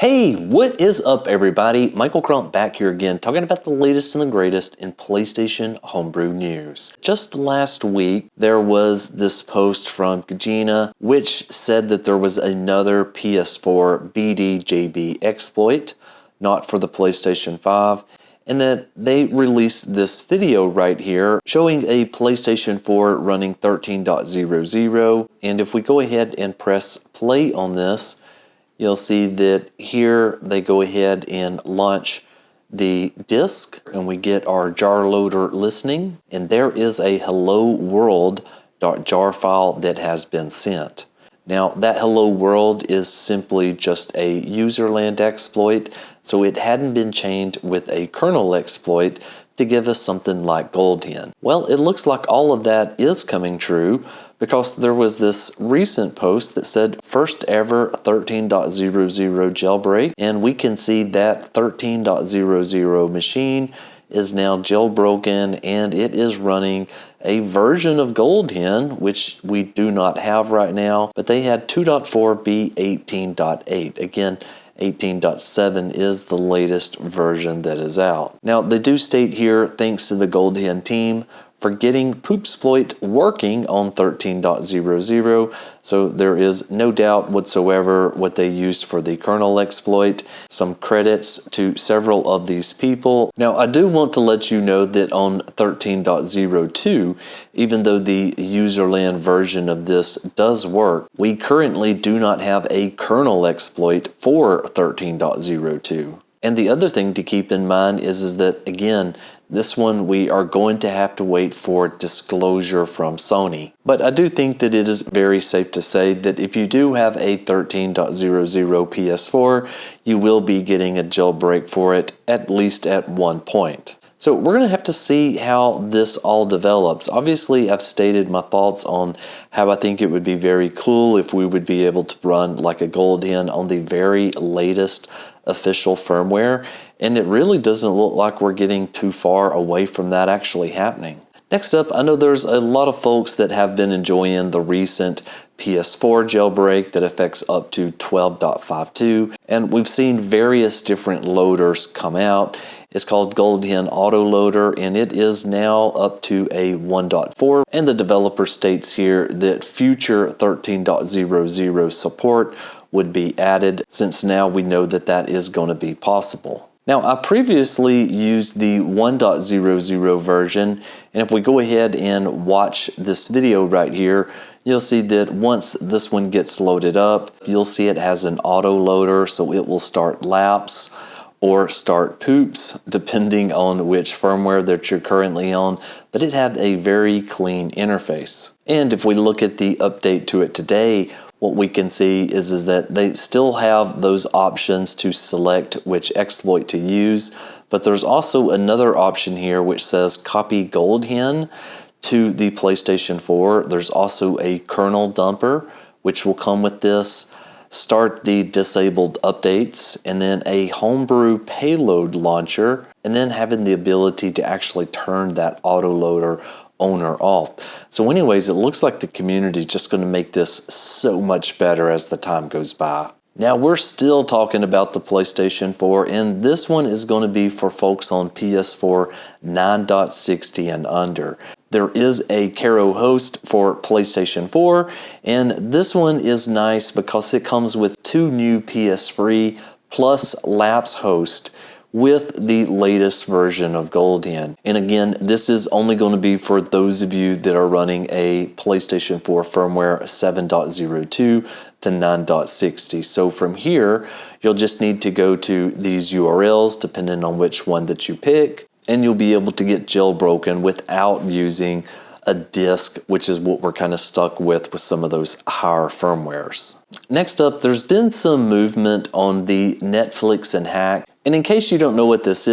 Hey, what is up everybody? Michael Crump back here again, talking about the latest and the greatest in PlayStation Homebrew news. Just last week, there was this post from Gina, which said that there was another PS4 BDJB exploit, not for the PlayStation 5, and that they released this video right here showing a PlayStation 4 running 13.00, and if we go ahead and press play on this, you'll see that here they go ahead and launch the disk and we get our jar loader listening, and there is a hello world.jar file that has been sent. Now that hello world is simply just a userland exploit, so it hadn't been chained with a kernel exploit to give us something like GoldHEN. Well, it looks like all of that is coming true, because there was this recent post that said first ever 13.00 jailbreak, and we can see that 13.00 machine is now jailbroken and it is running a version of GoldHEN, which we do not have right now, but they had 2.4 B18.8. Again, 18.7 is the latest version that is out. Now they do state here, thanks to the GoldHEN team for getting Poopsploit working on 13.00, so there is no doubt whatsoever what they used for the kernel exploit. Some credits to several of these people. Now I do want to let you know that on 13.02, even though the userland version of this does work, we currently do not have a kernel exploit for 13.02. And the other thing to keep in mind is that, again, this one we are going to have to wait for disclosure from Sony. But I do think that it is very safe to say that if you do have a 13.00 PS4, you will be getting a jailbreak for it, at least at one point. So we're going to have to see how this all develops. Obviously, I've stated my thoughts on how I think it would be very cool if we would be able to run like a GoldHEN on the very latest official firmware, and it really doesn't look like we're getting too far away from that actually happening. Next up, I know there's a lot of folks that have been enjoying the recent PS4 jailbreak that affects up to 12.52, and we've seen various different loaders come out. It's called GoldHEN Autoloader, and it is now up to a 1.4, and the developer states here that future 13.00 support would be added, since now we know that that is going to be possible. Now, I previously used the 1.00 version, and if we go ahead and watch this video right here, you'll see that once this one gets loaded up, you'll see it has an auto loader, so it will start Lapse or start Poops, depending on which firmware that you're currently on, but it had a very clean interface. And if we look at the update to it today, what we can see is that they still have those options to select which exploit to use, but there's also another option here which says copy GoldHEN to the PlayStation 4. There's also a kernel dumper which will come with this, start the disabled updates, and then a Homebrew payload launcher, and then having the ability to actually turn that autoloader on or off. So anyways, it looks like the community is just going to make this so much better as the time goes by. Now we're still talking about the PlayStation 4, and this one is going to be for folks on PS4 9.60 and under. There is a Karo host for PlayStation 4, and this one is nice because it comes with 2 new PSFree plus Lapse host with the latest version of GoldHEN. And again, this is only going to be for those of you that are running a PlayStation 4 firmware 7.02 to 9.60. So from here, you'll just need to go to these URLs, depending on which one that you pick, and you'll be able to get jailbroken without using a disk, which is what we're kind of stuck with some of those higher firmwares. Next up, there's been some movement on the Netflix and Hack. And in case you don't know what this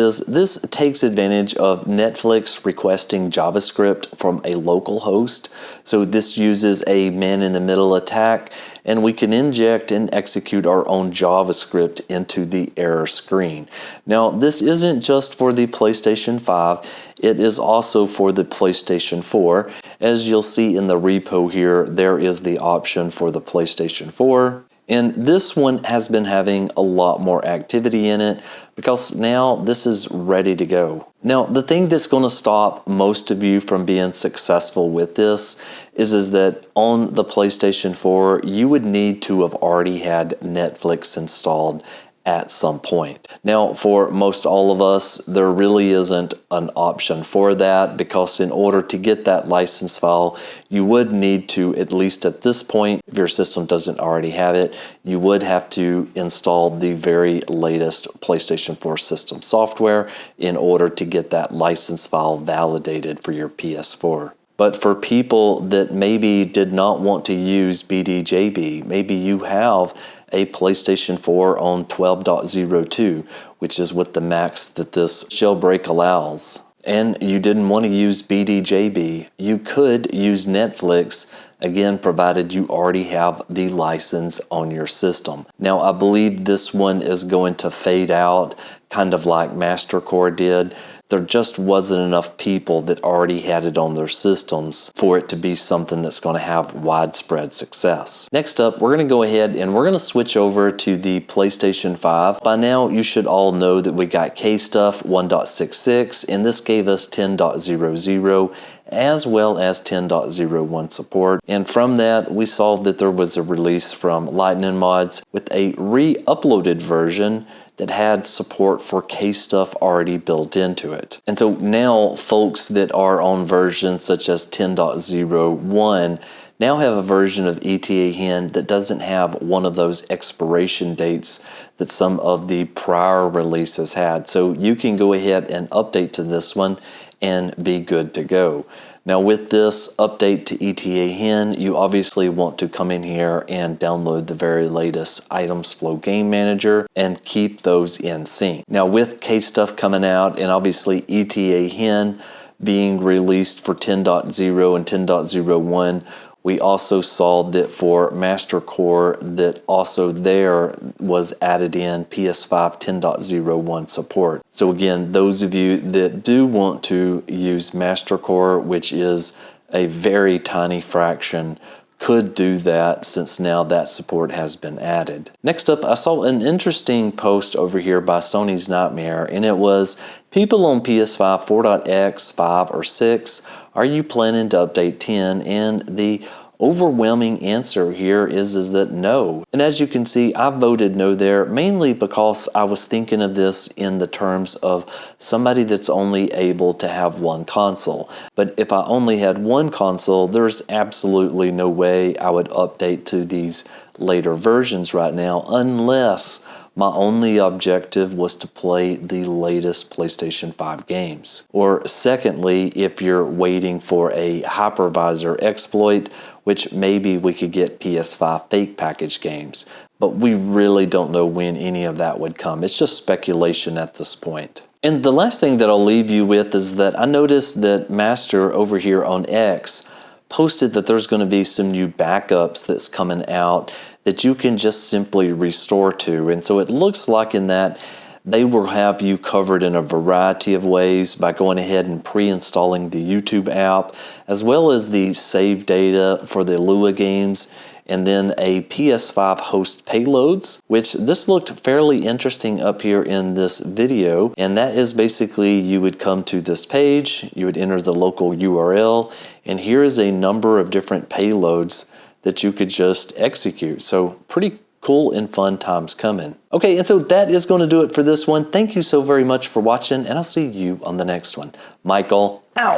takes advantage of Netflix requesting JavaScript from a local host. So this uses a man-in-the-middle attack, and we can inject and execute our own JavaScript into the error screen. Now, this isn't just for the PlayStation 5, it is also for the PlayStation 4. As you'll see in the repo here, there is the option for the PlayStation 4. And this one has been having a lot more activity in it because now this is ready to go. Now, the thing that's going to stop most of you from being successful with this is that on the PlayStation 4, you would need to have already had Netflix installed at some point. Now, for most all of us, there really isn't an option for that, because in order to get that license file, you would need to, at least at this point, if your system doesn't already have it, you would have to install the very latest PlayStation 4 system software in order to get that license file validated for your PS4. But for people that maybe did not want to use BDJB, maybe you have a PlayStation 4 on 12.02, which is what the max that this jailbreak allows, and you didn't want to use BDJB, you could use Netflix, again, provided you already have the license on your system. Now, I believe this one is going to fade out, kind of like MasterCore did. There just wasn't enough people that already had it on their systems for it to be something that's going to have widespread success. Next up, we're going to go ahead and we're going to switch over to the PlayStation 5. By now, you should all know that we got Kstuff 1.66, and this gave us 10.00 as well as 10.01 support. And from that, we saw that there was a release from Lightning Mods with a re-uploaded version that had support for Kstuff already built into it. And so now folks that are on versions such as 10.01 now have a version of ETA-HEN that doesn't have one of those expiration dates that some of the prior releases had. So you can go ahead and update to this one and be good to go. Now, with this update to ETA-HEN, you obviously want to come in here and download the very latest Items Flow Game Manager and keep those in sync. Now, with Kstuff coming out and obviously ETA-HEN being released for 10.0 and 10.01, we also saw that for MasterCore that also there was added in PS5 10.01 support. So again, those of you that do want to use MasterCore, which is a very tiny fraction, could do that since now that support has been added. Next up, I saw an interesting post over here by SonysNightmare, and it was, people on PS5 4.x, 5, or 6, are you planning to update 10? And the overwhelming answer here is that no. And as you can see, I voted no there, mainly because I was thinking of this in the terms of somebody that's only able to have one console. But if I only had one console, there's absolutely no way I would update to these later versions right now, unless my only objective was to play the latest PlayStation 5 games. Or secondly, if you're waiting for a hypervisor exploit, which maybe we could get PS5 fake package games. But we really don't know when any of that would come. It's just speculation at this point. And the last thing that I'll leave you with is that I noticed that Master over here on X posted that there's going to be some new backups that's coming out that you can just simply restore to. And so it looks like in that they will have you covered in a variety of ways by going ahead and pre-installing the YouTube app, as well as the save data for the Lua games, and then a PS5 host payloads, which this looked fairly interesting up here in this video. And that is basically, you would come to this page, you would enter the local URL, and here is a number of different payloads that you could just execute. So pretty cool and fun times coming. Okay, and so that is going to do it for this one. Thank you so very much for watching, and I'll see you on the next one. Michael